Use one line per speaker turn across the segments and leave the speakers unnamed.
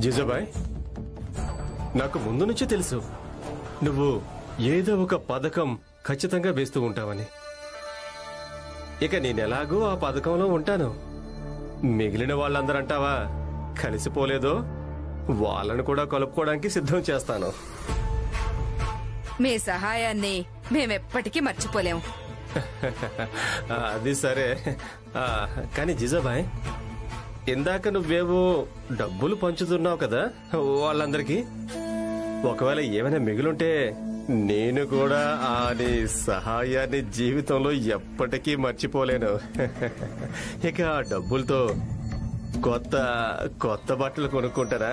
జిజాబాయ్, నాకు ముందు నుంచి తెలుసు నువ్వు ఏదో ఒక పథకం ఖచ్చితంగా వేస్తూ ఉంటావని. ఇక నేనెలాగూ ఆ పథకంలో ఉంటాను. మిగిలిన వాళ్ళందరూ అంటావా కలిసిపోలేదో వాళ్ళను కూడా కలుపుకోవడానికి సిద్ధం చేస్తాను.
మీ సహాయాన్ని మేమెప్పటికీ మర్చిపోలేము.
అది సరే, కానీ జిజాబాయ్, ఇందాక నువ్వేవో డబ్బులు పంచుతున్నావు కదా వాళ్ళందరికీ. ఒకవేళ ఏమైనా మిగులుంటే నేను కూడా ఆ నీ సహాయాన్ని జీవితంలో ఎప్పటికీ మర్చిపోలేను. ఇక ఆ డబ్బులతో కొత్త కొత్త బట్టలు కొనుక్కుంటారా?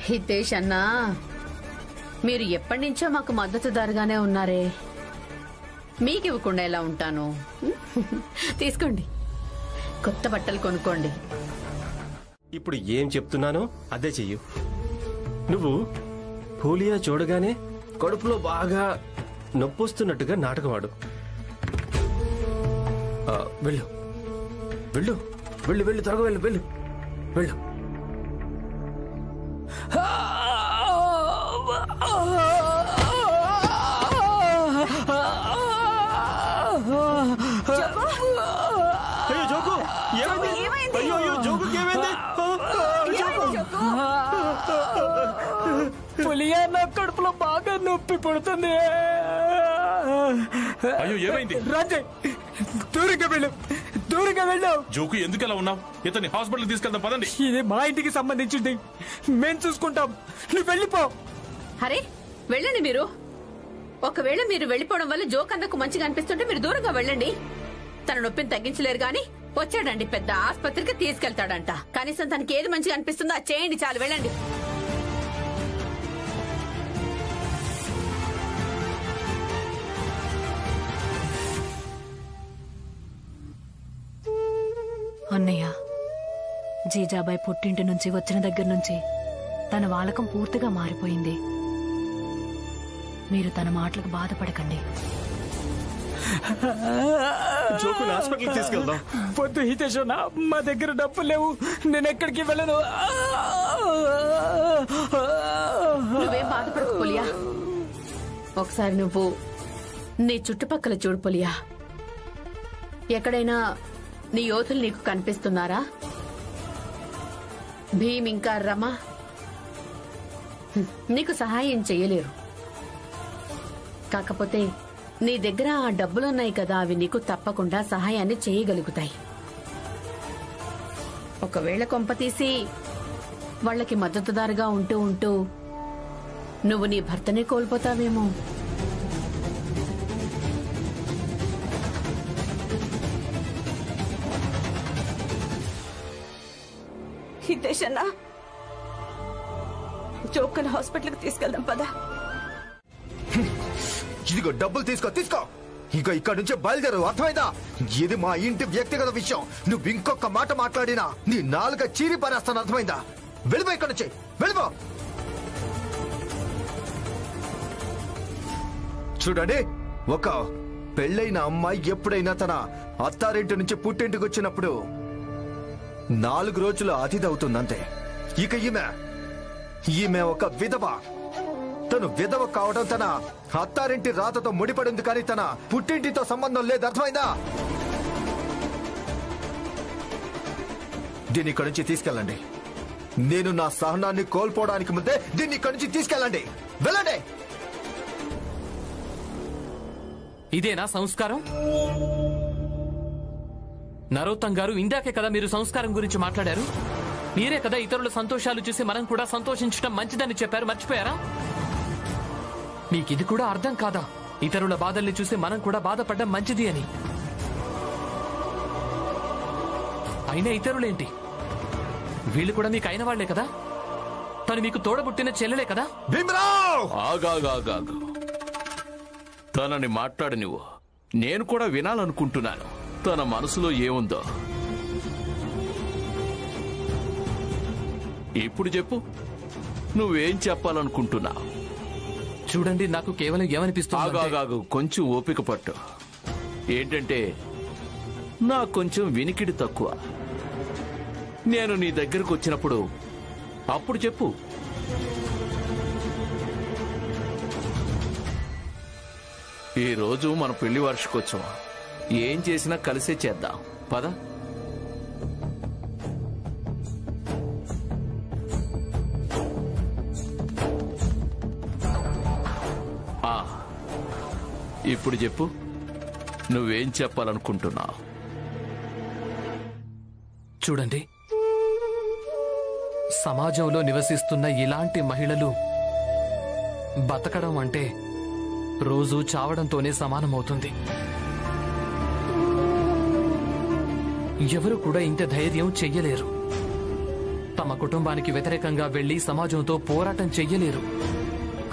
హితేష్ అన్నా, మీరు ఎప్పటి నుంచో మాకు మద్దతుదారుగానే ఉన్నారే, మీకు ఇవ్వకుండా ఎలా ఉంటాను? తీసుకోండి, కొత్త బట్టలు కొనుక్కోండి.
ఇప్పుడు ఏం చెప్తున్నానో అదే చెయ్యు. నువ్వు ఫూలియా చూడగానే కడుపులో బాగా నొప్పొస్తున్నట్టుగా నాటకమాడు. వెళ్ళు వెళ్ళు వెళ్ళు వెళ్ళు త్వరగా వెళ్ళు వెళ్ళు వెళ్ళు. అయ్యో జోకు, ఏమైంది? అయ్యో అయ్యో జోకుకి ఏమైంది?
పులియా, నా కడుపులో బాగా నొప్పి పడుతుంది.
అయ్యో ఏమైంది?
రాజే, దూరంగా వెళ్ళు, దూరంగా వెళ్ళు.
జోకు, ఎందుకు ఎలా ఉన్నావు? ఇతని హాస్పిటల్ తీసుకెళ్దాం పదండి.
ఇది మా ఇంటికి సంబంధించింది, మేం చూసుకుంటాం, నువ్వు వెళ్ళిపో.
అరే వెళ్ళండి మీరు. ఒకవేళ మీరు వెళ్ళిపోవడం వల్ల జోక్ అన్నకు మంచిగా అనిపిస్తుంటే మీరు దూరంగా వెళ్ళండి. తన నొప్పిని తగ్గించలేరు గాని వచ్చాడండి పెద్ద ఆసుపత్రికి తీసుకెళ్తాడంట. కనీసం తనకి ఏది మంచిగా అనిపిస్తుందో అది చేయండి చాలు, వెళ్ళండి.
అన్నయ్య, జీజాబాయ్ పుట్టింటి నుంచి వచ్చిన దగ్గర నుంచి తన వాలకం పూర్తిగా మారిపోయింది. మీరు తన మాటలకు బాధపడకండి.
జోకుని హాస్పిటల్కి తీసుకెళ్దాం.
పొద్దు హితేష్ అన్న, మా దగ్గర డబ్బులు లేవు, నేను ఎక్కడికి వెళ్ళను.
నువ్వేం బాధపడకు పులియా. ఒకసారి నువ్వు నీ చుట్టుపక్కల చూడు పులియా. ఎక్కడైనా నీ యోధులు నీకు కనిపిస్తున్నారా? భీమ్ ఇంకా రమ నీకు సహాయం చెయ్యలేరు. కాకపోతే నీ దగ్గర ఆ డబ్బులున్నాయి కదా, అవి నీకు తప్పకుండా సహాయాన్ని చేయగలుగుతాయి. ఒకవేళ కొంపతీసి వాళ్ళకి మద్దతుదారుగా ఉంటూ ఉంటూ నువ్వు నీ భర్తనే కోల్పోతావేమో.
హితేష్ అన్నా, జోక్కని హాస్పిటల్కి తీసుకెళ్దాం పదా.
ఇదిగో డబ్బులు తీసుకో తీసుకో. ఇక ఇక్కడ నుంచే బయలుదేరు, అర్థమైందా? ఇది మా ఇంటి వ్యక్తిగత విషయం. నువ్వు ఇంకొక మాట మాట్లాడినా నీ నాలుక చీరి పారేస్తాను, అర్థమైందా? వెళ్ళిపో ఇక్కడ నుంచి, వెళ్ళిపో. చూడండి, ఒక పెళ్ళైన అమ్మాయి ఎప్పుడైనా తన అత్తారింటి నుంచి పుట్టింటికి వచ్చినప్పుడు 4 రోజులు అతిథి అవుతుందంతే. ఇక ఈమె ఒక విధవ. తను విధవ కావడం తన అత్తారింటి రాతతో ముడిపడింది, కానీ తన పుట్టింటితో సంబంధం లేదు, అర్థమైందా? దీన్ని ఇక్కడి నుంచి తీసుకెళ్ళండి. నేను నా సహనాన్ని కోల్పోవడానికి ముందే దీన్ని ఇక్కడి నుంచి తీసుకెళ్ళండి. వెళ్ళండి.
ఇదేనా సంస్కారం? నరోత్తం గారు, ఇందాకే కదా మీరు సంస్కారం గురించి మాట్లాడారు. మీరే కదా ఇతరుల సంతోషాలు చూసి మనం కూడా సంతోషించడం మంచిదని చెప్పారు, మర్చిపోయారా? మీకిది కూడా అర్థం కాదా? ఇతరుల బాధల్ని చూసి మనం కూడా బాధపడడం మంచిది అని. అయినా ఇతరులేంటి, వీళ్ళు కూడా మీకు అయిన వాళ్లే కదా. తను మీకు తోడబుట్టిన చెల్లెలే కదా.
ఆగాగాగాగు, తనని మాట్లాడి నువ్వు. నేను కూడా వినాలనుకుంటున్నాను తన మనసులో ఏముందో. ఇప్పుడు చెప్పు, నువ్వేం చెప్పాలనుకుంటున్నావు?
చూడండి, నాకు కేవలం ఏమనిపిస్తుంది,
కొంచెం ఓపిక పట్టు. ఏంటంటే నాకు కొంచెం వినికిడి తక్కువ. నేను నీ దగ్గరకు వచ్చినప్పుడు అప్పుడు చెప్పు. ఈరోజు మన పెళ్లి వార్షికోత్సవం. ఏం చేసినా కలిసే చేద్దాం. పద. ఇప్పుడు చెప్పు, నువ్వేం చెప్పాలనుకుంటున్నావు?
చూడండి, సమాజంలో నివసిస్తున్న ఇలాంటి మహిళలు బతకడం అంటే రోజు చావడంతోనే సమానమవుతుంది. ఎవరు కూడా ఇంత ధైర్యం చెయ్యలేరు. తమ కుటుంబానికి వ్యతిరేకంగా వెళ్లి సమాజంతో పోరాటం చెయ్యలేరు.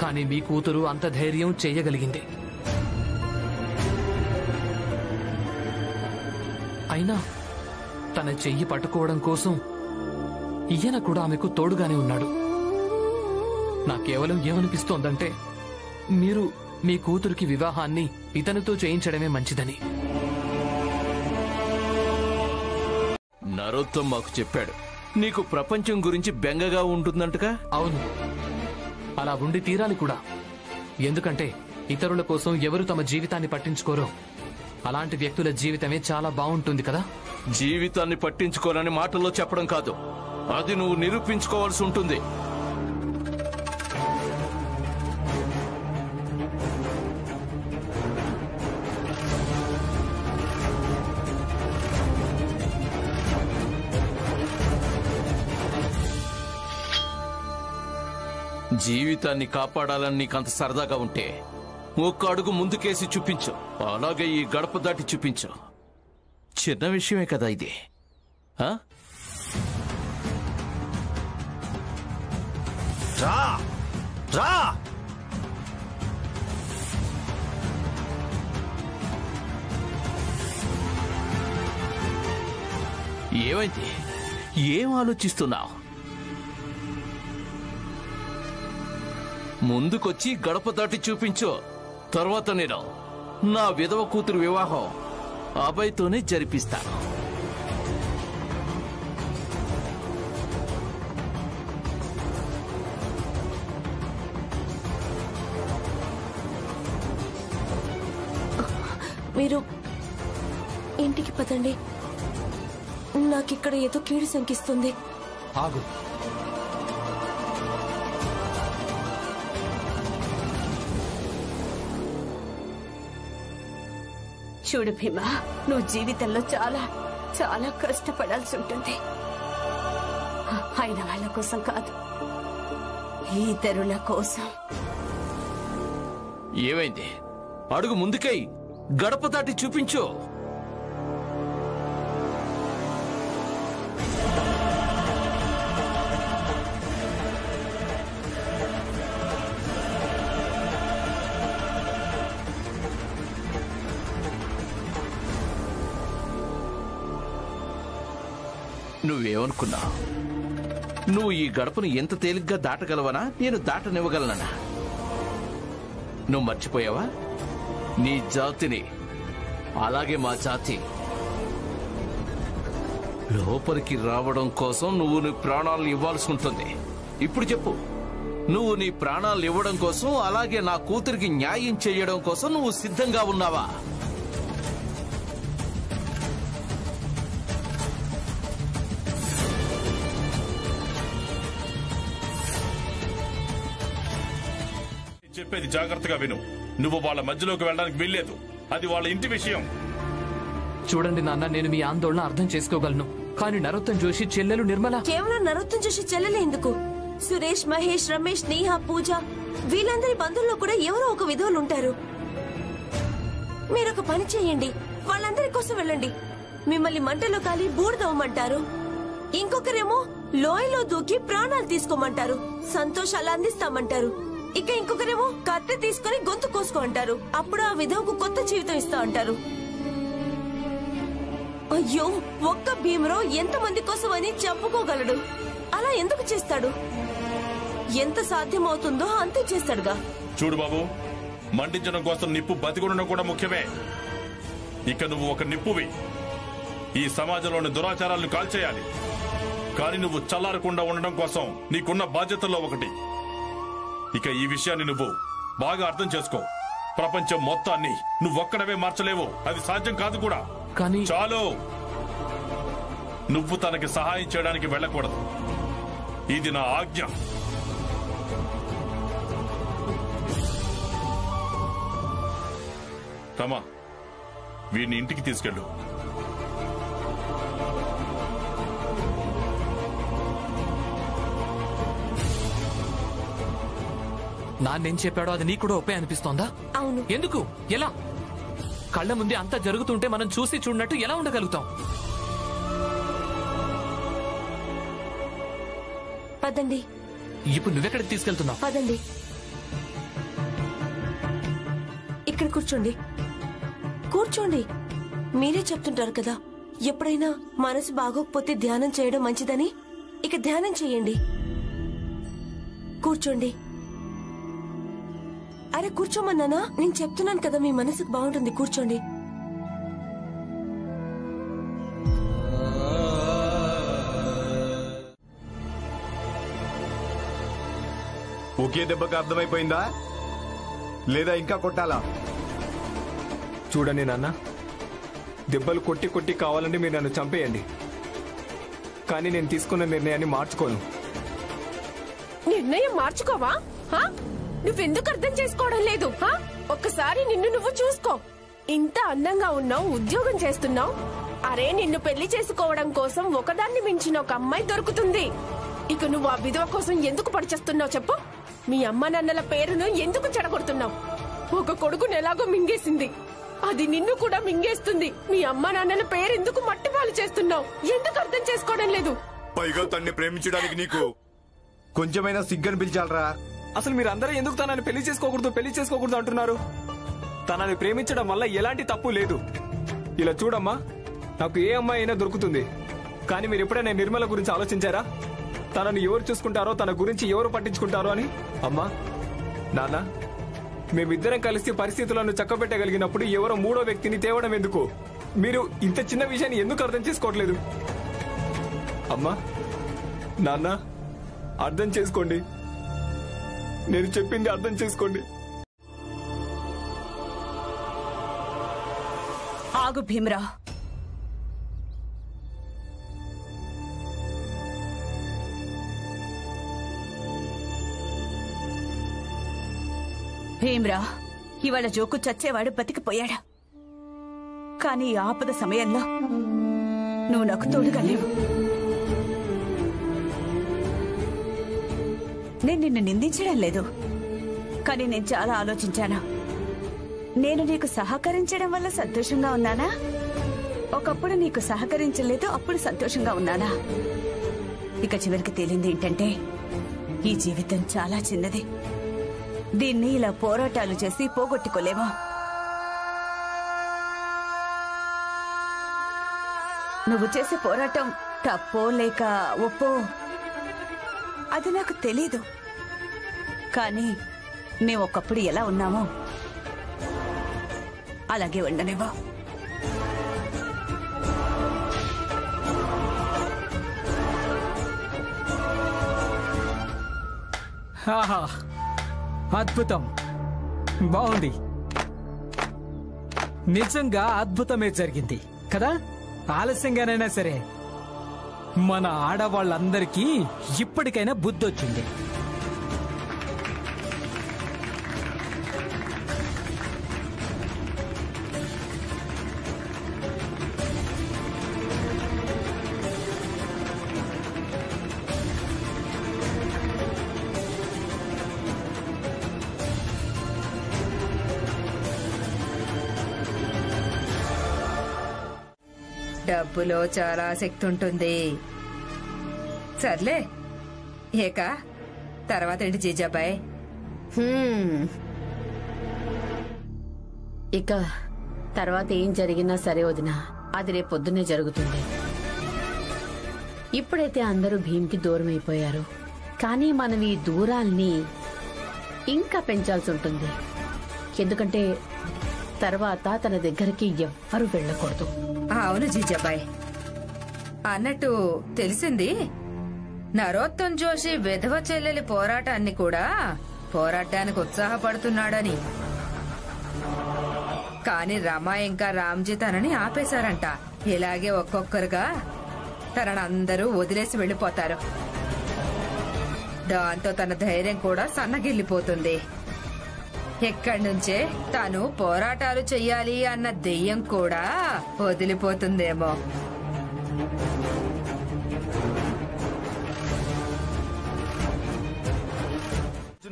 కానీ మీ కూతురు అంత ధైర్యం చెయ్యగలిగింది. అయినా తన చెయ్యి పట్టుకోవడం కోసం ఈయన కూడా ఆమెకు తోడుగానే ఉన్నాడు. నా కేవలం ఏమనిపిస్తోందంటే మీరు మీ కూతురికి వివాహాన్ని ఇతనితో చేయించడమే మంచిదని.
నరోత్తమ్ మాకు చెప్పాడు, నీకు ప్రపంచం గురించి బెంగగా ఉంటుందంటగా.
అవును, అలా ఉండి తీరాలి కూడా. ఎందుకంటే ఇతరుల కోసం ఎవరు తమ జీవితాన్ని పట్టించుకోరో అలాంటి వ్యక్తుల జీవితమే చాలా బాగుంటుంది కదా.
జీవితాన్ని పట్టించుకోరని మాటల్లో చెప్పడం కాదు, అది నువ్వు నిరూపించుకోవాల్సి ఉంటుంది. జీవితాన్ని కాపాడాలని నీకంత సరదాగా ఉంటే ఒక్క అడుగు ముందుకేసి చూపించు. అలాగే ఈ గడప దాటి చూపించు. చిన్న విషయమే కదా ఇది.
రా రా.
ఏమైంది? ఏం ఆలోచిస్తున్నావు? ముందుకొచ్చి గడప దాటి చూపించు. తర్వాత నేను నా విధవ కూతురు వివాహం అబ్బాయితోనే జరిపిస్తాను.
మీరు ఇంటికి పదండి. నాకిక్కడ ఏదో కీడు శంకిస్తుంది.
ఆగు.
చూడు భీమా, నువ్వు జీవితంలో చాలా చాలా కష్టపడాల్సి ఉంటుంది. అయిన వాళ్ళ కోసం కాదు, ఇతరుల కోసం.
ఏమైంది? అడుగు ముందుకై గడప దాటి చూపించు. నువ్వేమనుకున్నావు? నువ్వు ఈ గడపను ఎంత తేలిగ్గా దాటగలవనా? నేను దాటనివ్వగలనా? నువ్వు మర్చిపోయావా నీ జాతిని? అలాగే మా జాతి లోపలికి రావడం కోసం నువ్వు నీ ప్రాణాలను ఇవ్వాల్సి ఉంటుంది. ఇప్పుడు చెప్పు, నువ్వు నీ ప్రాణాలు ఇవ్వడం కోసం, అలాగే నా కూతురికి న్యాయం చేయడం కోసం నువ్వు సిద్ధంగా ఉన్నావా?
చెప్పేది జాగ్రత్తగా విను. నువ్వు వాళ్ళ మధ్యలోకి వెళ్ళడానికి వీల్లేదు. అది వాళ్ళ ఇంటి విషయం.
చూడండి నాన్న, నేను మీ ఆందోళన అర్థం చేసుకోగలను. కానీ నరోత్తమ్ జోషి చెల్లెలు నిర్మల.
కేవలం నరోత్తమ్ జోషి చెల్లెలే ఎందుకు? సురేష్, మహేష్, రమేష్, నేహా, పూజ వీళ్ళందరి బంధువుల్లో కూడా ఎవరో ఒక విధవులు ఉంటారు. మీరొక పని చేయండి, వాళ్ళందరి కోసం వెళ్ళండి. మిమ్మల్ని మంటలో కాలి బూడిదవ్వమంటారు. ఇంకొకరేమో లోయలో దూకి ప్రాణాలు తీసుకోమంటారు, సంతోషాలు అందిస్తామంటారు. ఇక ఇంకొకరేమో కత్తి తీసుకుని గొంతు కోసుకో అంటారు. అప్పుడు ఆ విధవకు కొత్త జీవితం ఇస్తా అంటారు. అయ్యో, ఒక్క భీమరావు ఎంతమంది కోసం అని చంపుకోగలడు? అలా ఎందుకు చేస్తాడు? ఎంత సాధ్యమవుతుందో అంతే చేస్తాడుగా.
చూడు బాబు, మండించడం కోసం నిప్పు బతికుండడం కూడా ముఖ్యమే. ఇక నువ్వు ఒక నిప్పువి. ఈ సమాజంలోని దురాచారాలను కాల్చేయాలి. కానీ నువ్వు చల్లారకుండా ఉండడం కోసం నీకున్న బాధ్యతల్లో ఒకటి. ఇక ఈ విషయాన్ని నువ్వు బాగా అర్థం చేసుకో. ప్రపంచం మొత్తాన్ని నువ్వొక్కడవే మార్చలేవు, అది సాధ్యం కాదు కూడా.
కానీ
చాలు, నువ్వు తనకి సహాయం చేయడానికి వెళ్ళకూడదు. ఇది నా ఆజ్ఞ. కమా, వీడిని ఇంటికి తీసుకెళ్ళు.
నాన్నేం చెప్పాడో అది నీకు కూడా ఒప్పే అనిపిస్తోందా?
అవును.
ఎందుకు? ఎలా? కళ్ళ ముందే అంతా జరుగుతుంటే మనం చూసి చూడనట్టు ఎలా ఉండగలుగుతాం?
పదండి.
ఇప్పుడు నువ్వెక్కడికి తీసుకెళ్తున్నావు?
పదండి, ఇక్కడ కూర్చోండి. కూర్చోండి. మీరే చెప్తుంటారు కదా, ఎప్పుడైనా మనసు బాగోకపోతే ధ్యానం చేయడం మంచిదని. ఇక ధ్యానం చేయండి. కూర్చోండి. అరే కూర్చోమన్నానా? నేను చెప్తున్నాను కదా, మీ మనసుకు బాగుంటుంది. కూర్చోండి.
ఒకే దెబ్బకి అర్థమైపోయిందా, లేదా ఇంకా కొట్టాలా?
చూడండి నాన్న, దెబ్బలు కొట్టి కొట్టి కావాలంటే మీరు నన్ను చంపేయండి, కానీ నేను తీసుకున్న నిర్ణయాన్ని మార్చుకోను.
నిర్ణయం మార్చుకోవా? నువ్వెందుకు అర్థం చేసుకోవడం లేదు? ఒక్కసారి నిన్ను నువ్వు చూసుకో. ఇంత అందంగా ఉన్నావు, ఉద్యోగం చేస్తున్నావు. అరే, నిన్ను పెళ్లి చేసుకోవడం కోసం ఒకదాన్ని మించిన ఒక అమ్మాయి దొరుకుతుంది. ఇక నువ్వు ఆ విధవ కోసం ఎందుకు పడిచేస్తున్నావు చెప్పు? మీ అమ్మ నాన్నల పేరును ఎందుకు చెడగొడుతున్నావు? ఒక కొడుకును ఎలాగో మింగేసింది, అది నిన్ను కూడా మింగేస్తుంది. మీ అమ్మ నాన్నల పేరు ఎందుకు మట్టిపాలు చేస్తున్నావు? ఎందుకు అర్థం చేసుకోవడం లేదు?
పైగా తన్ని ప్రేమించడానికి నీకు కొంచెమైనా సిగ్గని పిలిచాలరా?
అసలు మీరు అందరూ ఎందుకు తనని పెళ్లి చేసుకోకూడదు అంటున్నారు? తనని ప్రేమించడం వల్ల ఎలాంటి తప్పు లేదు. ఇలా చూడమ్మా, నాకు ఏ అమ్మాయి అయినా దొరుకుతుంది, కానీ మీరు ఎప్పుడైనా నిర్మల గురించి ఆలోచించారా? తనని ఎవరు చూసుకుంటారో, తన గురించి ఎవరు పట్టించుకుంటారో అని. అమ్మా, నాన్న, మేమిద్దరం కలిసి పరిస్థితులను చక్కబెట్టగలిగినప్పుడు ఎవరో మూడో వ్యక్తిని తేవడం ఎందుకు? మీరు ఇంత చిన్న విషయాన్ని ఎందుకు అర్థం చేసుకోవట్లేదు? అమ్మా, నాన్న, అర్థం చేసుకోండి. నేను చెప్పింది అర్థం చేసుకోండి.
ఆగు భీమరా. భీమరా, ఇవాళ జోకు చచ్చేవాడు బతికిపోయాడు. కానీ ఈ ఆపద సమయంలో నువ్వు నాకు తోడుగా లేవు. నేను నిన్ను నిందించడం లేదు, కానీ నేను చాలా ఆలోచించాను. నేను నీకు సహకరించడం వల్ల సంతోషంగా ఉన్నానా? ఒకప్పుడు నీకు సహకరించలేదు, అప్పుడు సంతోషంగా ఉన్నానా? ఇక చివరికి తేలింది ఏంటంటే, ఈ జీవితం చాలా చిన్నది. దీన్ని ఇలా పోరాటాలు చేసి పోగొట్టుకోలేమో. నువ్వు చేసే పోరాటం తప్పో లేక ఒప్పో అది నాకు తెలీదు, కానీ మేము ఒకప్పుడు ఎలా ఉన్నామో అలాగే ఉండనివ్వు.
అద్భుతం, బాగుంది. నిజంగా అద్భుతమే జరిగింది కదా. ఆలస్యంగానైనా సరే మన ఆడవాళ్ళందరికీ ఇప్పటికైనా బుద్ధి వచ్చింది.
డబ్బులో చాలా శక్తి ఉంటుంది. సర్లే, ఏక తర్వాత ఏంటి జీజాబాయ్?
ఇక తర్వాత ఏం జరిగినా సరే వదినా, అది రేపు పొద్దున్నే జరుగుతుంది. ఇప్పుడైతే అందరూ భీమ్కి దూరం అయిపోయారు, కానీ మనం ఈ దూరాల్ని ఇంకా పెంచాల్సి ఉంటుంది. ఎందుకంటే తర్వాత తన దగ్గరికి ఎవ్వరూ వెళ్ళకూడదు.
అవును జీజాబాయ్, అన్నట్టు తెలిసింది నరోత్తం జోషి విధవ చెల్లెలి పోరాటాన్ని కూడా పోరాటానికి ఉత్సాహపడుతున్నాడని. కాని రమ ఇంకా రామ్జీ తనని ఆపేశారంట. ఇలాగే ఒక్కొక్కరుగా తననందరూ వదిలేసి వెళ్లిపోతారు. దాంతో తన ధైర్యం కూడా సన్నగిల్లిపోతుంది. ఎక్కడి నుంచే తాను పోరాటాలు చెయ్యాలి అన్న దెయ్యం కూడా వదిలిపోతుందేమో.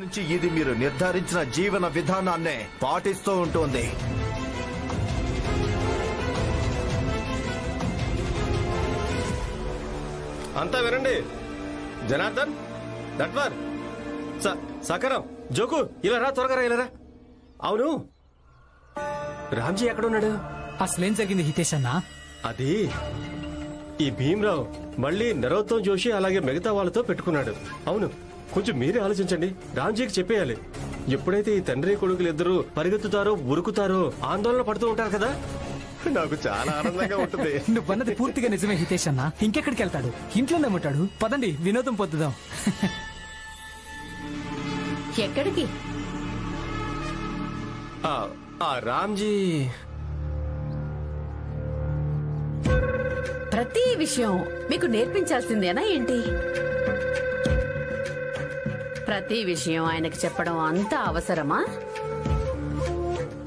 నుంచి ఇది మీరు నిర్ధారించిన జీవన విధానాన్నే పాటిస్తూ ఉంటుంది.
అంతా వినండి. జనార్దన్, దట్వార్, సకరం, జోకు, ఇలా రా, త్వరగా రా, ఇలా రా. అవును, రామ్జీ ఎక్కడున్నాడు?
అసలేం జరిగింది హితేష్ అన్నా?
అది ఈ భీమ్రావు మళ్ళీ నరోత్తం జోషి అలాగే మిగతా వాళ్ళతో పెట్టుకున్నాడు. అవును, కొంచెం మీరే ఆలోచించండి. రామ్జీకి చెప్పేయాలి. ఎప్పుడైతే ఈ తండ్రి కొడుకులు ఇద్దరు పరిగెత్తుతారో ఉరుకుతారో ఆందోళన పడుతూ ఉంటారు కదా, నాకు చాలా ఆనందంగా ఉంటుంది.
నువ్వన్నది పూర్తిగా నిజమే హితేష్ అన్న. ఇంకెక్కడికి వెళ్తాడు? ఇంట్లోనే ఉంటాడు. పదండి వినోదం పొద్దుదాం.
ఎక్కడికి?
రామ్జీ
ప్రతి విషయం మీకు నేర్పించాల్సిందేనా ఏంటి? ప్రతి విషయం ఆయనకు చెప్పడం అంత అవసరమా?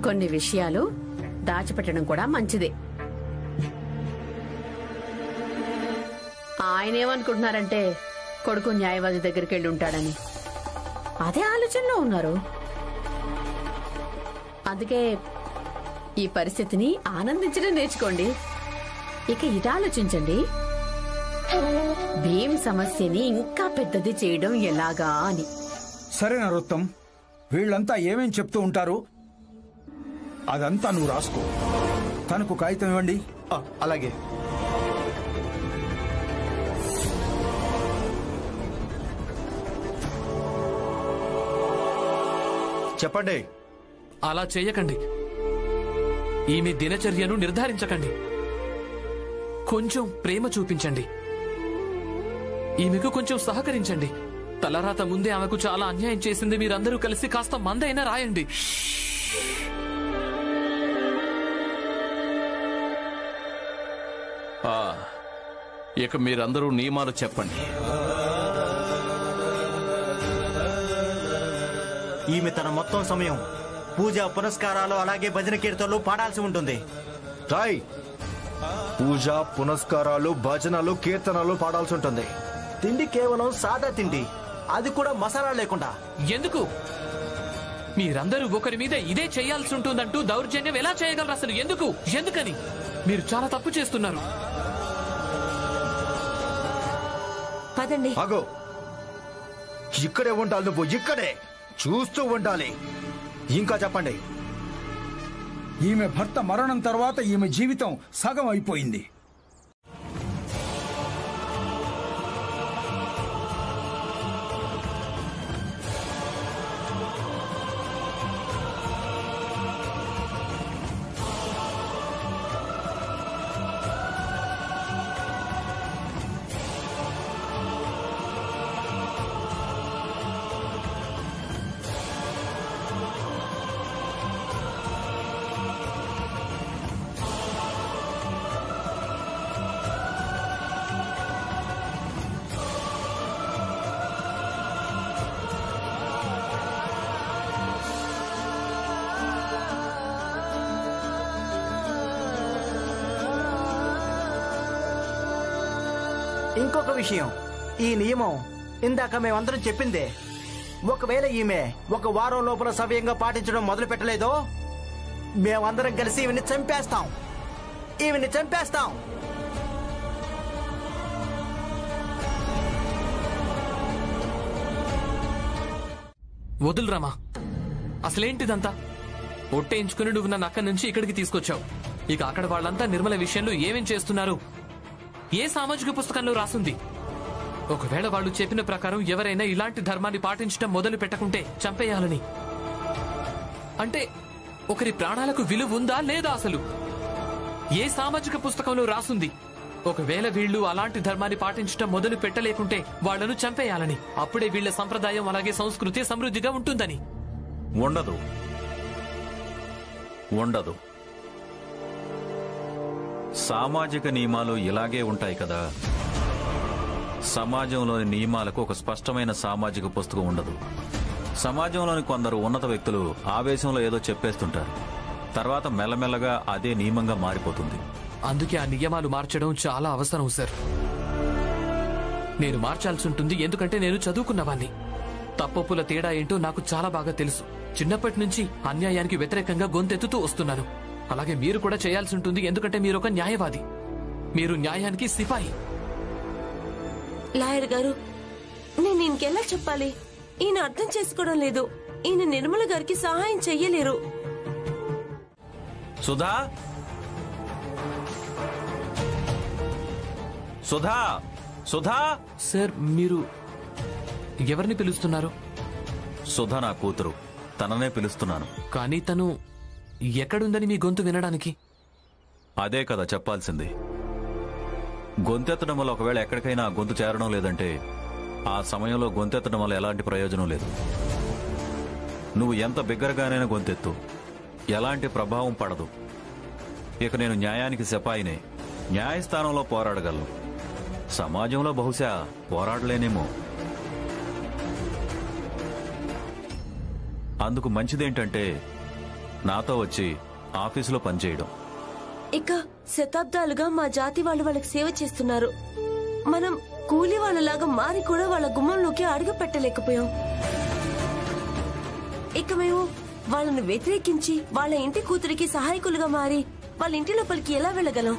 కొన్ని విషయాలు దాచిపెట్టడం కూడా మంచిదే. ఆయనేమనుకుంటున్నారంటే కొడుకు న్యాయవాది దగ్గరికి వెళ్ళి ఉంటాడని అదే ఆలోచనలో ఉన్నారు. అందుకే ఈ పరిస్థితిని ఆనందించడం నేర్చుకోండి. ఇక ఇది ఆలోచించండి, భీమ్ సమస్యని ఇంకా పెద్దది చేయడం ఎలాగా అని.
సరే నరోత్తం, వీళ్ళంతా ఏమేం చెప్తూ ఉంటారు అదంతా నువ్వు రాసుకో. తనకు కాగితం ఇవ్వండి.
అలాగే. చెప్పండి.
అలా చేయకండి. ఈమె దినచర్యను నిర్ధారించకండి. కొంచెం ప్రేమ చూపించండి. ఈమెకు కొంచెం సహకరించండి. తలరాత ముందే ఆమెకు చాలా అన్యాయం చేసింది. మీరందరూ కలిసి కాస్త మందైనా రాయండి.
ఇక మీరందరూ నియమాలు చెప్పండి.
ఈమె తన మొత్తం సమయం పూజ పునస్కారాలు అలాగే భజన కీర్తనలు పాడాల్సి ఉంటుంది.
రాయ్, పూజ పునస్కారాలు భజనలు కీర్తనలు పాడాల్సి ఉంటుంది.
తిండి కేవలం సాదా తిండి, అది కూడా మసాలా లేకుండా.
ఎందుకు? మీరందరూ ఒకరి మీద ఇదే చేయాల్సి ఉంటుందంటూ దౌర్జన్యం ఎలా చేయగలరు అసలు? ఎందుకని? మీరు చాలా తప్పు చేస్తున్నారు.
పదండి.
ఆగో, ఇక్కడే ఉండాలి. నువ్వు ఇక్కడే చూస్తూ ఉండాలి. ఇంకా చెప్పండి.
ఈమె భర్త మరణం తర్వాత ఈమె జీవితం సగం అయిపోయింది.
ఇంకొక విషయం, ఈ నియమం ఇందాక మేమందరం చెప్పిందే. ఒకవేళ ఈమె ఒక వారం లోపల సవ్యంగా పాటించడం మొదలు పెట్టలేదో మేమందరం కలిసి ఈవిని చంపేస్తాం.
వదులు రమా, అసలేంటిదంతా? ఒట్టేయించుకుని నువ్వు నన్ను అక్కడి నుంచి ఇక్కడికి తీసుకొచ్చావు. ఇక అక్కడ వాళ్ళంతా నిర్మల విషయంలో ఏమేం చేస్తున్నారు? ఏ సామాజిక పుస్తకంలో రాసుంది? ఒకవేళ వాళ్ళు చెప్పిన ప్రకారం ఎవరైనా ఇలాంటి ధర్మాన్ని పాటించడం మొదలు పెట్టకుంటే చంపేయాలని. అంటే ఒకరి ప్రాణాలకు విలువ ఉందా లేదా? అసలు ఏ సామాజిక పుస్తకంలో రాసుంది ఒకవేళ వీళ్ళు అలాంటి ధర్మాన్ని పాటించడం మొదలు పెట్టలేకుంటే వాళ్లను చంపేయాలని, అప్పుడే వీళ్ల సంప్రదాయం అలాగే సంస్కృతి సమృద్ధిగా ఉంటుందని.
ఉండదు ఉండదు. సామాజిక నియమాలు ఇలాగే ఉంటాయి కదా. సమాజంలోని నియమాలకు ఒక స్పష్టమైన సామాజిక పుస్తకం ఉండదు. సమాజంలోని కొందరు ఉన్నత వ్యక్తులు ఆవేశంలో ఏదో చెప్పేస్తుంటారు, తర్వాత మెల్లమెల్లగా అదే నియమంగా మారిపోతుంది.
అందుకే ఆ నియమాలు మార్చడం చాలా అవసరం సార్. నేను మార్చాల్సి ఉంటుంది, ఎందుకంటే నేను చదువుకున్నవాణ్ణి. తప్పొప్పుల తేడా ఏంటో నాకు చాలా బాగా తెలుసు. చిన్నప్పటి నుంచి అన్యాయానికి వ్యతిరేకంగా గొంతెత్తుతూ వస్తున్నాను. అలాగే మీరు కూడా చేయాల్సి ఉంటుంది, ఎందుకంటే మీరు ఒక న్యాయవాది. మీరు న్యాయానికి సిపాయి.
లాయర్ గారు, నేను ఇంకెలా చెప్పాలి? ఈయన అర్థం చేసుకోవడం లేదు. ఈయన నిర్మల గారికి సహాయం చెయ్యలేరు.
సుధా, సుధా, సుధా.
సార్, మీరు ఎవరిని పిలుస్తున్నారు?
సుధా నా కూతురు, తననే పిలుస్తున్నాను.
కానీ తను ఎక్కడుందని మీ గొంతు వినడానికి?
అదే కదా చెప్పాల్సింది. గొంతెత్తడం వల్ల ఒకవేళ ఎక్కడికైనా గొంతు చేరడం లేదంటే ఆ సమయంలో గొంతెత్తడం వల్ల ఎలాంటి ప్రయోజనం లేదు. నువ్వు ఎంత బిగ్గరగానైనా గొంతెత్తు, ఎలాంటి ప్రభావం పడదు. ఇక నేను న్యాయానికి సిపాయినే, న్యాయస్థానంలో పోరాడగలను. సమాజంలో బహుశా పోరాడలేనేమో. అందుకు మంచిదేంటంటే నాతో వచ్చి ఆఫీసులో పనిచేయడం.
ఇక శతాబ్దాలుగా మా జాతి వాళ్ళు వాళ్ళకి సేవ చేస్తున్నారు. మనం కూలి వాళ్ళలాగా మారి కూడా వాళ్ళ గుమ్మంలోకి అడుగు పెట్టలేకపోయాం. ఇక మేము వాళ్ళను వ్యతిరేకించి వాళ్ళ ఇంటి కూతురికి సహాయకులుగా మారి వాళ్ళ ఇంటి లోపలికి ఎలా వెళ్ళగలం?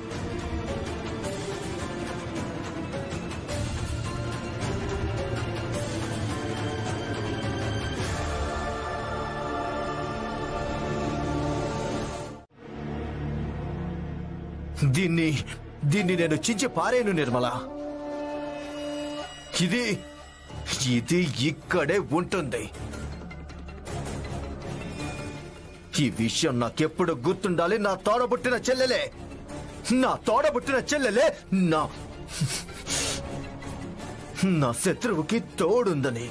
దీన్ని నేను చించి పారేను నిర్మల. ఇది ఇక్కడే ఉంటుంది. ఈ విషయం నాకెప్పుడు గుర్తుండాలి. నా తోడబుట్టిన చెల్లెలే నా శత్రువుకి తోడుందని.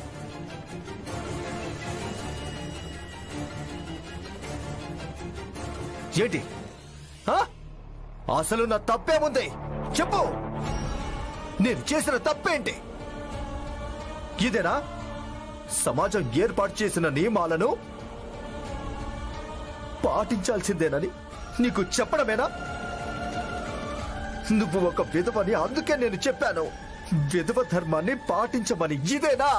ఏంటి అసలు నా తప్పేముంది చెప్పు. నేను చేసిన తప్పేంటి? ఇదేనా సమాజం ఏర్పాటు చేసిన నియమాలను పాటించాల్సిందేనని నీకు చెప్పడమేనా? నువ్వు ఒక విధవని, అందుకే నేను చెప్పాను విధవ ధర్మాన్ని పాటించమని. ఇదేనా?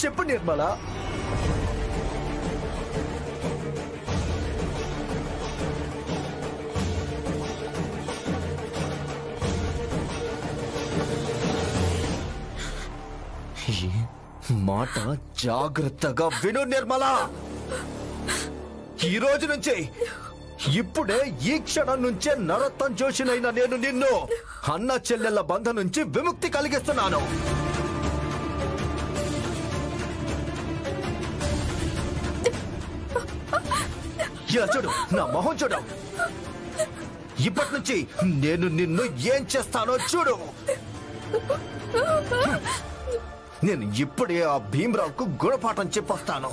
చెప్పు నిర్మల. మాట జాగ్రత్తగా విను నిర్మల. ఈ రోజు నుంచి, ఇప్పుడే, ఈ క్షణం నుంచే నరోత్తం జోషినైన నేను నిన్ను అన్న చెల్లెళ్ల బంధం నుంచి విముక్తి కలిగిస్తున్నాను. ఇలా చూడు, నా మొహం చూడు. ఇప్పటి నుంచి నేను నిన్ను ఏం చేస్తానో చూడు. నేను ఇప్పుడే ఆ భీమరావుకు గుణపాఠం చెప్పొస్తాను.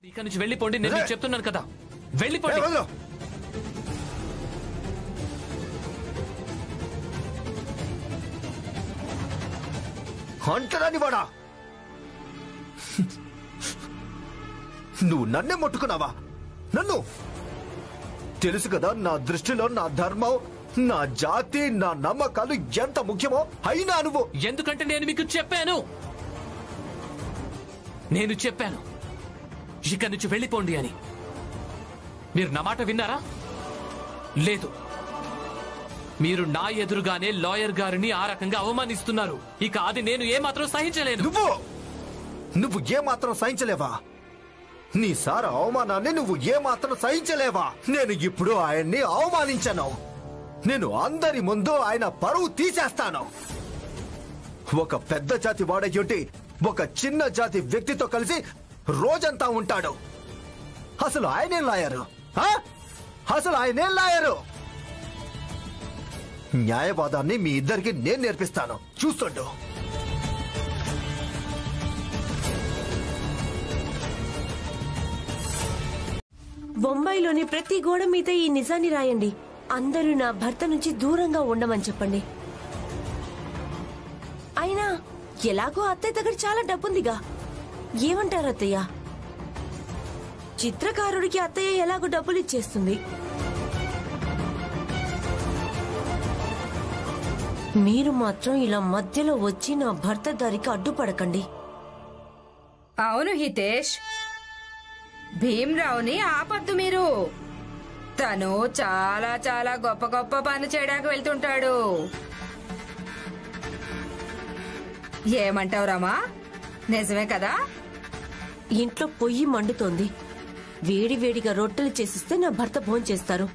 ఇక్కడి నుంచి వెళ్ళిపోండి. నేను మీకు చెప్తున్నాను కదా, వెళ్ళిపోండి.
అంటరాని వాడా, నువ్వు నన్నే ముట్టుకున్నావా? నన్ను తెలుసు కదా, నా దృష్టిలో నా ధర్మం, నా జాతి, నా నమ్మకాలు ఎంత ముఖ్యమో. అయినా నువ్వు
ఎందుకంటే నేను మీకు చెప్పాను. ఇక్కడి నుంచి వెళ్ళిపోండి అని. మీరు నా మాట విన్నారా? లేదు. మీరు నా ఎదురుగానే లాయర్ గారిని ఆ రకంగా అవమానిస్తున్నారు. ఇక అది నేను ఏమాత్రం సహించలేను.
నువ్వు ఏమాత్రం సహించలేవా? నీ సార అవమానాన్ని నువ్వు ఏమాత్రం సహించలేవా? నేను ఇప్పుడు ఆయన్ని అవమానించను. నేను అందరి ముందు ఆయన పరువు తీసేస్తాను. ఒక పెద్ద జాతి వాడయ్యుంటి ఒక చిన్న జాతి వ్యక్తితో కలిసి రోజంతా ఉంటాడు. అసలు ఆయనేం లాయరు? అసలు ఆయనేం లాయరు? న్యాయవాదాన్ని మీ ఇద్దరికి నేను నేర్పిస్తాను, చూస్తుండు.
బొంబాయిలోని ప్రతి గోడ మీద ఈ నిజాన్ని రాయండి. అందరూ నా భర్త నుంచి దూరంగా ఉండమని చెప్పండి. అయినా ఎలాగో అత్తయ్య దగ్గర చాలా డబ్బుందిగా, ఏమంటారు అత్తయ్య? చిత్రకారుడికి అత్తయ్య ఎలాగో డబ్బులు ఇచ్చేస్తుంది. మీరు మాత్రం ఇలా మధ్యలో వచ్చి నా భర్త దారికి అడ్డుపడకండి.
అవును హితేష్, భీమ్రావుని ఆపద్దు మీరు. తను చాలా చాలా గొప్ప గొప్ప పనులు చేయడానికి వెళ్తుంటాడు. ఏమంటావు రామా? నిజమే కదా?
ఇంట్లో పొయ్యి మండుతోంది. వేడి వేడిగా రొట్టెలు చేసిస్తే నా భర్త భోంచేస్తారు.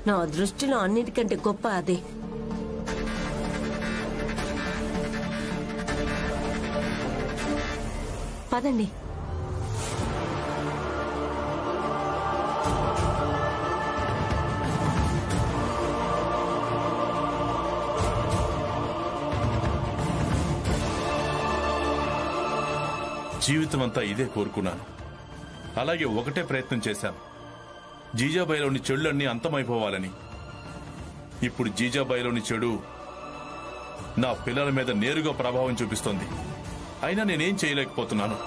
నా దృష్టిలో అన్నిటికంటే గొప్ప అదే. పదండి.
జీవితం అంతా ఇదే కోరుకున్నాను. అలాగే ఒకటే ప్రయత్నం చేశాను, జీజాబాయిలోని చెడులన్నీ అంతమైపోవాలని. ఇప్పుడు జీజాబాయిలోని చెడు నా పిల్లల మీద నేరుగా ప్రభావం చూపిస్తోంది. అయినా నేనేం చేయలేకపోతున్నాను.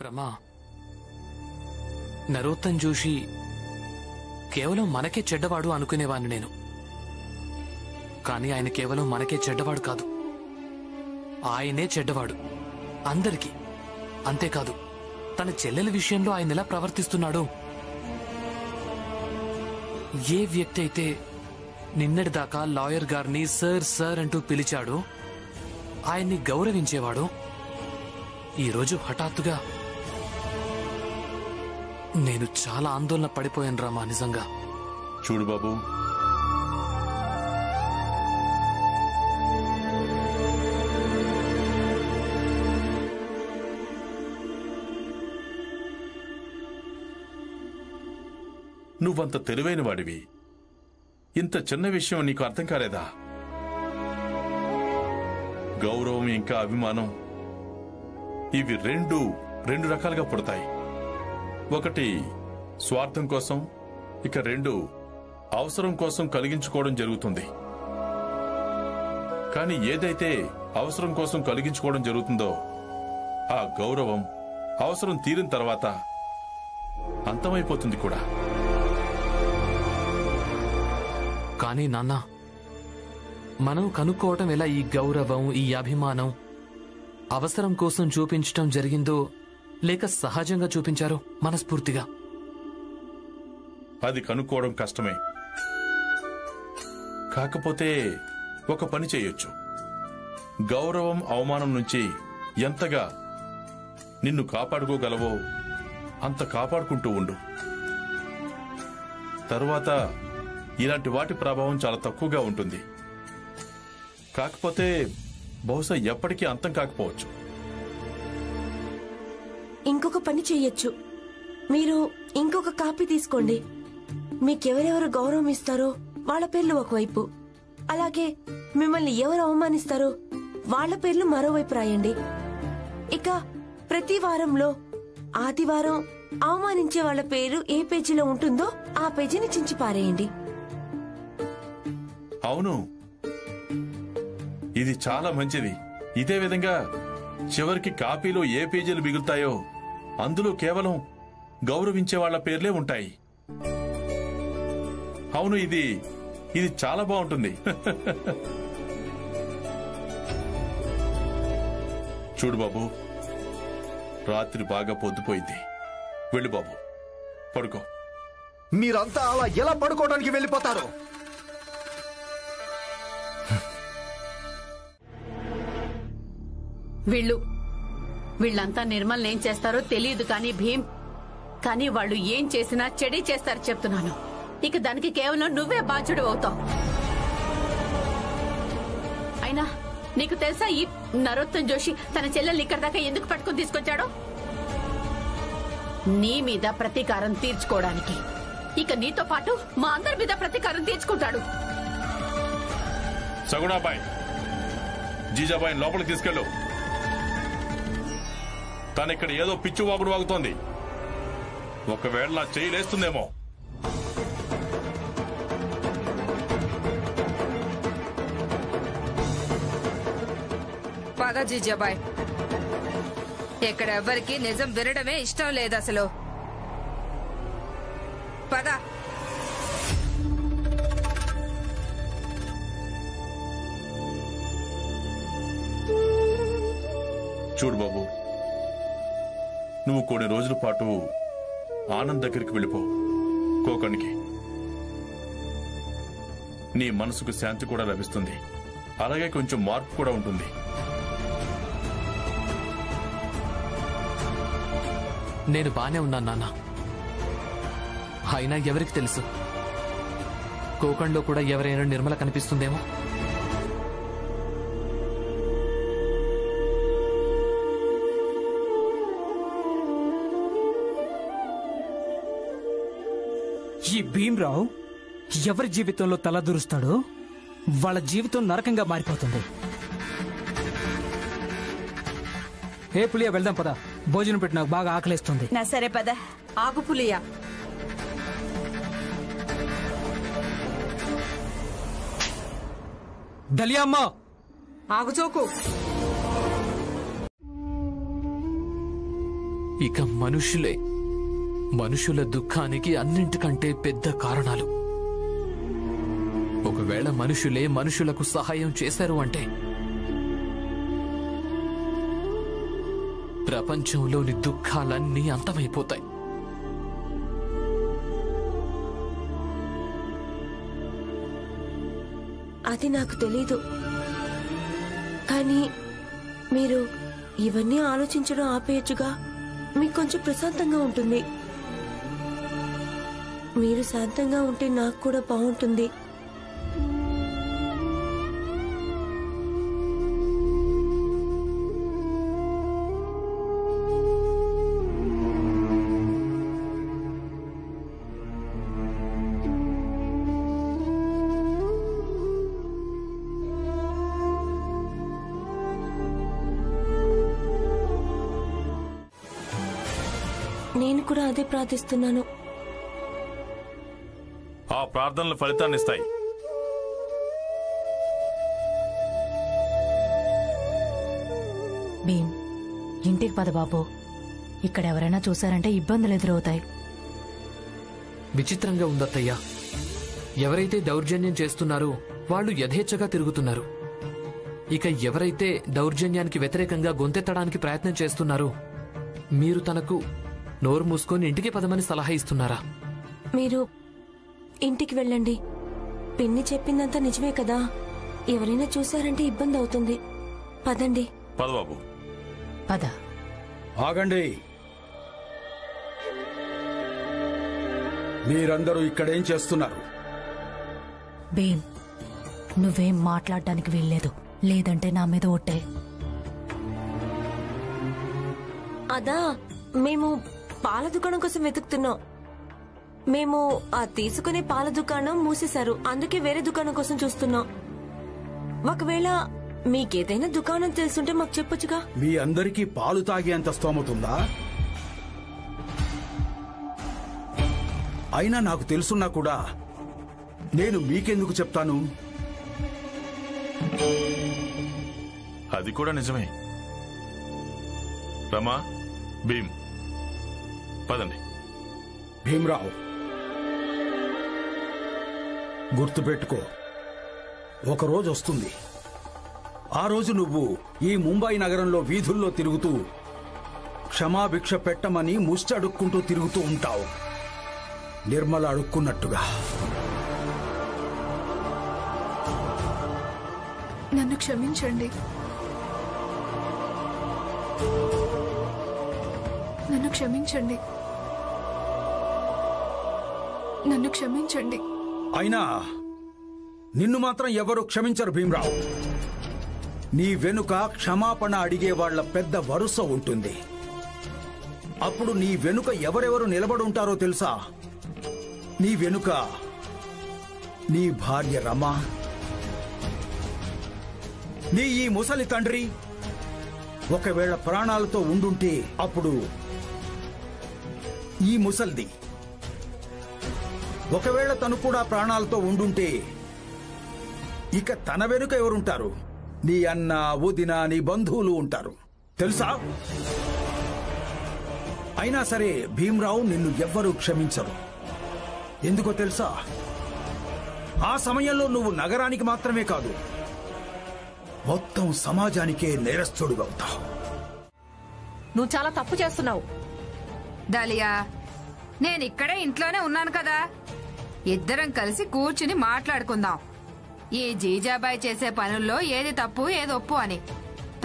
రమా, నరోత్తమ్ జోషి కేవలం మనకే చెడ్డవాడు అనుకునేవాణ్ణి నేను. కానీ ఆయన కేవలం మనకే చెడ్డవాడు కాదు, ఆయనే చెడ్డవాడు అందరికీ. అంతేకాదు, తన చెల్లెల విషయంలో ఆయన ఎలా ప్రవర్తిస్తున్నాడో. ఏ వ్యక్తి అయితే నిన్నటిదాకా లాయర్ గారిని సార్ సార్ అంటూ పిలిచాడో, ఆయన్ని గౌరవించేవాడు, ఈరోజు హఠాత్తుగా నేను చాలా ఆందోళన పడిపోయాను రామా, నిజంగా.
చూడు బాబు, నువ్వంత తెలివైన వాడివి, ఇంత చిన్న విషయం నీకు అర్థం కాలేదా? గౌరవం ఇంకా అభిమానం, ఇవి రెండు రకాలుగా పుడతాయి. ఒకటి స్వార్థం కోసం, ఇక రెండు అవసరం కోసం కలిగించుకోవడం జరుగుతుంది. కానీ ఏదైతే అవసరం కోసం కలిగించుకోవడం జరుగుతుందో, ఆ గౌరవం అవసరం తీరిన తర్వాత అంతమైపోతుంది కూడా.
కానీ నాన్న, మనం కనుక్కోవటం ఎలా ఈ గౌరవం, ఈ అభిమానం అవసరం కోసం చూపించటం జరిగిందో, లేక సహజంగా చూపించారో మనస్ఫూర్తిగా?
అది కనుక్కోవడం కష్టమే. కాకపోతే ఒక పని చేయొచ్చు. గౌరవం, అవమానం నుంచి ఎంతగా నిన్ను కాపాడుకోగలవో అంత కాపాడుకుంటూ ఉండు. తరువాత ఇలాంటి వాటి ప్రభావం చాలా తక్కువగా ఉంటుంది. కాకపోతే బహుశా ఎప్పటికీ అంతం కాకపోవచ్చు.
ఇంకొక పని చెయ్యొచ్చు. మీరు ఇంకొక కాపీ తీసుకోండి. మీకెవరెవరు గౌరవం ఇస్తారో వాళ్ళ పేర్లు ఒకవైపు, అలాగే మిమ్మల్ని ఎవరు అవమానిస్తారో వాళ్ళ పేర్లు మరోవైపు రాయండి. ఇక ప్రతి వారంలో ఆదివారం అవమానించే వాళ్ళ పేరు ఏ పేజీలో ఉంటుందో ఆ పేజీని చించి పారేయండి.
అవును, ఇది చాలా మంచిది. ఇదే విధంగా చివరికి కాపీలో ఏ పేజీలు మిగులుతాయో అందులో కేవలం గౌరవించే వాళ్ళ పేర్లే ఉంటాయి. అవును, ఇది చాలా బాగుంటుంది. చూడు బాబు, రాత్రి బాగా పొద్దుపోయింది. వెళ్ళు బాబు, పడుకో.
మీరంతా అలా ఎలా పడుకోవడానికి వెళ్ళిపోతారు?
వీళ్ళంతా నిర్మల్ ఏం చేస్తారో తెలియదు కానీ భీమ్, కానీ వాళ్ళు ఏం చేసినా చెడి చేస్తారు చెప్తున్నాను. ఇక దానికి కేవలం నువ్వే బాధ్యుడు అవుతావు. అయినా నీకు తెలుసా ఈ నరోత్తం జోషి తన చెల్లెల్ని ఇక్కడ దాకా ఎందుకు పట్టుకుని తీసుకొచ్చాడో? నీ మీద ప్రతీకారం తీర్చుకోవడానికి. ఇక నీతో పాటు మా అందరి మీద ప్రతీకారం తీర్చుకుంటాడు.
సగుణాబాయ్, జీజాబాయిని లోపలికి తీసుకెళ్ళు. తను ఇక్కడ ఏదో పిచ్చి వాగుడు వాగుతోంది. ఒకవేళ నా చెయ్యి లేస్తుందేమో.
పద జీజాబాయ్. ఇక్కడ ఎవ్వరికి నిజం వినడమే ఇష్టం లేదు అసలు. పద.
చూడు బాబు, నువ్వు కొన్ని రోజుల పాటు ఆనంద్ దగ్గరికి వెళ్ళిపో. కోకణ్కి నీ మనసుకు శాంతి కూడా లభిస్తుంది. అలాగే కొంచెం మార్పు కూడా ఉంటుంది.
నేను బానే ఉన్నాను నాన్న. అయినా ఎవరికి తెలుసు, కోకండ్లో కూడా ఎవరైనా నిర్మల కనిపిస్తుందేమో.
ఈ భీమ్రావు ఎవరి జీవితంలో తలదూరుస్తాడో వాళ్ళ జీవితం నరకంగా మారిపోతుంది. ఏ పులియా, వెళ్దాం పద. భోజనం పెట్టి నాకు బాగా ఆకలిస్తుంది.
నా సరే పద.
ఆగు పులియా.
దలియా అమ్మా,
ఆగు చోకు.
ఇక మనుషుల దుఃఖానికి అన్నింటికంటే పెద్ద కారణాలు. ఒకవేళ మనుషులే మనుషులకు సహాయం చేశారు అంటే ప్రపంచంలోని దుఃఖాలన్నీ అంతమైపోతాయి.
అది నాకు తెలీదు, కానీ మీరు ఇవన్నీ ఆలోచించడం ఆపేయచ్చుగా. మీకు కొంచెం ప్రశాంతంగా ఉంటుంది. మీరు శాంతంగా ఉంటే నాకు కూడా బాగుంటుంది. నేను కూడా అదే ప్రార్థిస్తున్నాను.
ఆ ప్రార్థనలు ఫలితాన్ని ఇస్తాయి.
భీమ్, ఇంటికి పద బాబు. ఇక్కడ ఎవరైనా చూశారంటే ఇబ్బందులు ఎదురవుతాయి.
విచిత్రంగా ఉందత్తయ్యా. ఎవరైతే దౌర్జన్యం చేస్తున్నారో వాళ్ళు యథేచ్ఛగా తిరుగుతున్నారు. ఇక ఎవరైతే దౌర్జన్యానికి వ్యతిరేకంగా గొంతెత్తడానికి ప్రయత్నం చేస్తున్నారో మీరు తనకు నోరు మూసుకొని ఇంటికి పదమని సలహా ఇస్తున్నారా?
మీరు ఇంటికి వెళ్ళండి. పిన్ని చెప్పిందంతా నిజమే కదా. ఎవరైనా చూశారంటే ఇబ్బంది అవుతుంది. పదండి.
పద బాబు.
పద.
ఆగండి. మీరందరూ ఇక్కడేం చేస్తున్నారు?
భీమ్, నువ్వేం మాట్లాడడానికి వీల్లేదు. లేదంటే నా మీద ఒట్టే.
అదా, మేము పాల దుకాణం కోసం వెతుకుతున్నాం. మేము ఆ తీసుకునే పాల దుకాణం మూసేశారు. అందుకే వేరే దుకాణం కోసం చూస్తున్నాం. ఒకవేళ మీకేదైనా దుకాణం తెలుసుంటే మాకు చెప్పొచ్చుగా.
మీ అందరికీ పాలు తాగేంత స్తోమతుందా? అయినా నాకు తెలుసున్నా కూడా నేను మీకెందుకు చెప్తాను?
అది కూడా నిజమే. రమా, భీమ్, పదండి.
భీమ్రావు, గుర్తుపెట్టుకో, ఒకరోజు వస్తుంది. ఆ రోజు నువ్వు ఈ ముంబై నగరంలో వీధుల్లో తిరుగుతూ క్షమాభిక్ష పెట్టమని ముష్టి అడుక్కుంటూ తిరుగుతూ ఉంటావు. నిర్మల అడుక్కున్నట్టుగా.
నన్ను క్షమించండి. నన్ను క్షమించండి. నన్ను క్షమించండి.
అయినా నిన్ను మాత్రం ఎవరు క్షమించరు భీమ్రావు. నీ వెనుక క్షమాపణ అడిగే వాళ్ళ పెద్ద వరుస ఉంటుంది. అప్పుడు నీ వెనుక ఎవరెవరు నిలబడి ఉంటారో తెలుసా? నీ వెనుక నీ భార్య రమ, నీ ఈ ముసలి తండ్రి ఒకవేళ ప్రాణాలతో ఉండుంటే అప్పుడు ఈ ముసల్ది, ఒకవేళ తను కూడా ప్రాణాలతో ఉండుంటే ఇక తన వెనుక ఎవరుంటారు? నీ అన్న, వదిన, నీ బంధువులు ఉంటారు తెలుసా? అయినా సరే భీమ్రావు నిన్ను ఎవ్వరూ క్షమించరు. ఎందుకో తెలుసా? ఆ సమయంలో నువ్వు నగరానికి మాత్రమే కాదు, మొత్తం సమాజానికే నేరస్తుడుగవుతావు.
నువ్వు చాలా తప్పు చేస్తున్నావు.
దాలియా, నేనిక్కడే ఇంట్లోనే ఉన్నాను కదా, ఇద్దరం కలిసి కూర్చుని మాట్లాడుకుందాం. ఈ జీజాబాయ్ చేసే పనుల్లో ఏది తప్పు ఏది ఒప్పు అని.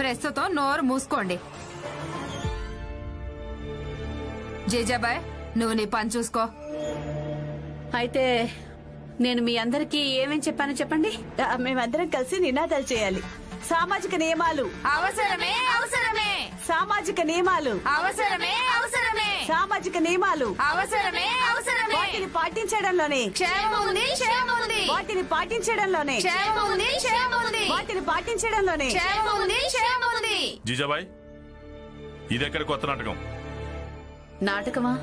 ప్రస్తుతం నోరు మూసుకోండి. జీజాబాయ్, నువ్వు నీ పని చూసుకో.
అయితే నేను మీ అందరికీ ఏమేం చెప్పానో చెప్పండి.
మేమందరం కలిసి నినాదాలు చేయాలి. సామాజిక నియమాలు
అవసరమే, అవసరమే.
సామాజిక నియమాలు
అవసరమే, అవసరమే.
సామాజిక నియమాలు
అవసరమే, అవసరమే.
వాటిని పాటించడంలోనే
క్షేమం ఉంది, క్షేమం ఉంది.
వాటిని పాటించడంలోనే
క్షేమం ఉంది, క్షేమం ఉంది.
వాటిని పాటించడంలోనే
క్షేమం ఉంది, క్షేమం ఉంది.
జీజాబాయ్, ఇదెక్కడ కొత్త నాటకం?
నాటకమా?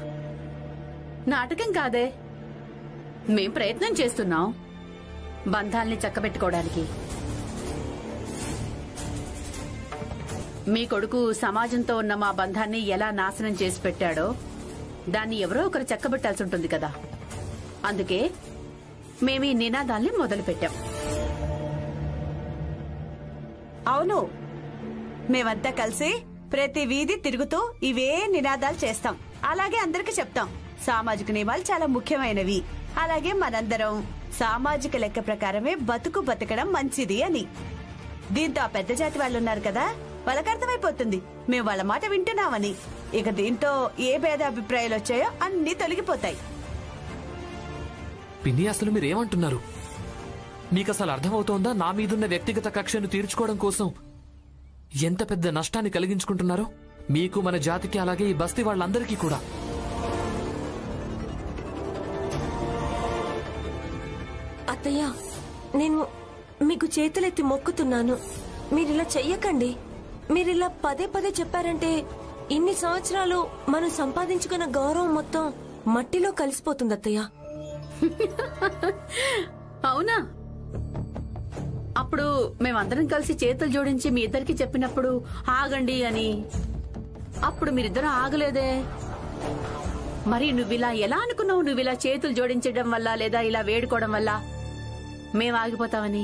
నాటకం కాదే, మేం ప్రయత్నం చేస్తున్నాం బంధాల్ని చక్కబెట్టుకోవడానికి. మీ కొడుకు సమాజంతో ఉన్న మా బంధాన్ని ఎలా నాశనం చేసి పెట్టాడో దాన్ని ఎవరో ఒకరు చక్కబెట్టాల్సి ఉంటుంది కదా. అందుకే మేము ఈ నినాదాల్ని మొదలుపెట్టాం.
అవును, మేమంతా కలిసి ప్రతి వీధి తిరుగుతూ ఇవే నినాదాలు చేస్తాం. అలాగే అందరికీ చెప్తాం, సామాజిక నియమాలు చాలా ముఖ్యమైనవి. అలాగే మనందరం సామాజిక లెక్క ప్రకారమే బతకడం మంచిది అని. దీంతో ఆ పెద్ద జాతి వాళ్ళు ఉన్నారు కదా, వాళ్ళకి అర్థమైపోతుంది మేము వాళ్ళ మాట వింటున్నామని. ఇక దీంతో ఏ భేదాభిప్రాయాలు వచ్చాయో అన్ని తొలగిపోతాయి.
పిన్ని, అసలు మీరేమంటున్నారు? మీకు అసలు అర్థమవుతోందా నా మీదున్న వ్యక్తిగత కక్షను తీర్చుకోవడం కోసం ఎంత పెద్ద నష్టాన్ని కలిగించుకుంటున్నారో? మీకు, మన జాతికి, అలాగే ఈ బస్తీ వాళ్ళందరికీ కూడా.
అత్తయ్య, నేను మీకు చేతులెత్తి మొక్కుతున్నాను, మీరిలా చెయ్యకండి. మీరిలా పదే పదే చెప్పారంటే ఇన్ని సంవత్సరాలు మనం సంపాదించుకున్న గౌరవం మొత్తం మట్టిలో కలిసిపోతుంది అత్తయ్య.
అవునా? అప్పుడు మేమందరం కలిసి చేతులు జోడించి మీ ఇద్దరికి చెప్పినప్పుడు ఆగండి అని, అప్పుడు మీరిద్దరూ ఆగలేదే. మరి నువ్విలా ఎలా అనుకున్నావు? నువ్విలా చేతులు జోడించడం వల్ల లేదా ఇలా వేడుకోవడం వల్ల మేము ఆగిపోతామని?